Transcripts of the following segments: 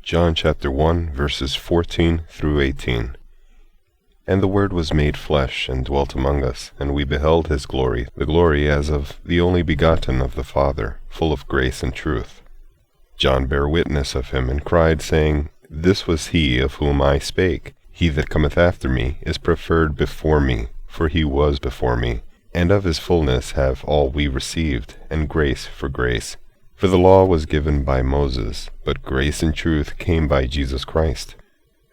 John chapter 1, verses 14 through 18. And the Word was made flesh, and dwelt among us, and we beheld his glory, the glory as of the only begotten of the Father, full of grace and truth. John bare witness of him, and cried, saying, This was he of whom I spake. He that cometh after me is preferred before me, for he was before me. And of his fullness have all we received, and grace for grace. For the law was given by Moses, but grace and truth came by Jesus Christ.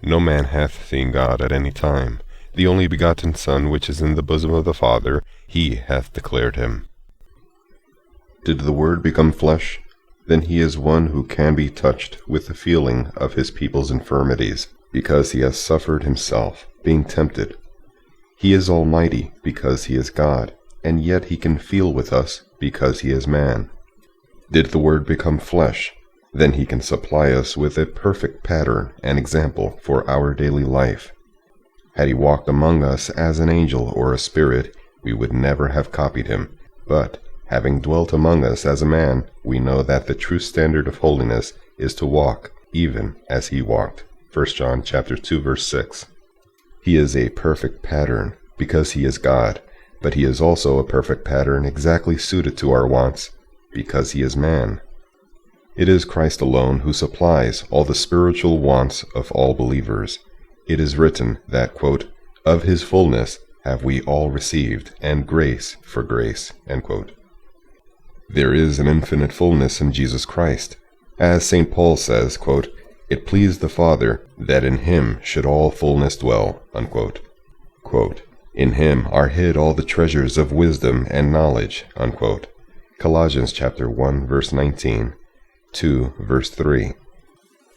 No man hath seen God at any time. The only begotten Son, which is in the bosom of the Father, he hath declared him. Did the Word become flesh? Then he is one who can be touched with the feeling of his people's infirmities, because he has suffered himself, being tempted. He is almighty, because he is God, and yet he can feel with us, because he is man. Did the Word become flesh? Then he can supply us with a perfect pattern and example for our daily life. Had he walked among us as an angel or a spirit, we would never have copied him. But, having dwelt among us as a man, we know that the true standard of holiness is to walk even as he walked. 1 John chapter 2, verse 6. He is a perfect pattern because he is God, but he is also a perfect pattern exactly suited to our wants, because he is man. It is Christ alone who supplies all the spiritual wants of all believers. It is written that, quote, of his fullness have we all received, and grace for grace, end quote. There is an infinite fullness in Jesus Christ. As St. Paul says, quote, it pleased the Father that in him should all fullness dwell, unquote. Quote, in him are hid all the treasures of wisdom and knowledge, unquote. Colossians chapter 1, verse 19, 2, verse 3.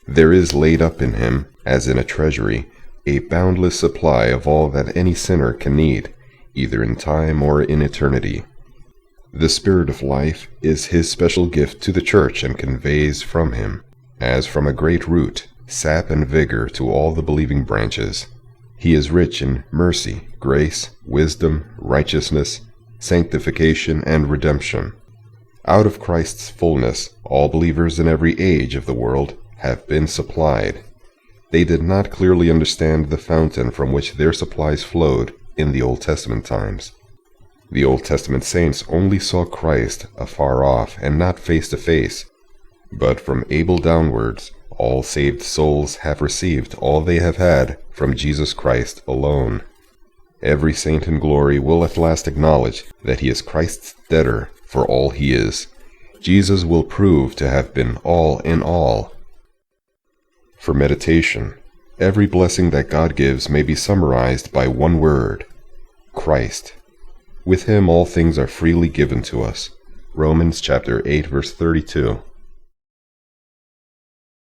There is laid up in him, as in a treasury, a boundless supply of all that any sinner can need, either in time or in eternity. The Spirit of life is his special gift to the church and conveys from him, as from a great root, sap and vigor to all the believing branches. He is rich in mercy, grace, wisdom, righteousness, sanctification, and redemption. Out of Christ's fullness, all believers in every age of the world have been supplied. They did not clearly understand the fountain from which their supplies flowed in the Old Testament times. The Old Testament saints only saw Christ afar off and not face to face. But from Abel downwards, all saved souls have received all they have had from Jesus Christ alone. Every saint in glory will at last acknowledge that he is Christ's debtor for all he is. Jesus will prove to have been all in all. For meditation, every blessing that God gives may be summarized by one word: Christ. With him all things are freely given to us. Romans chapter 8, verse 32.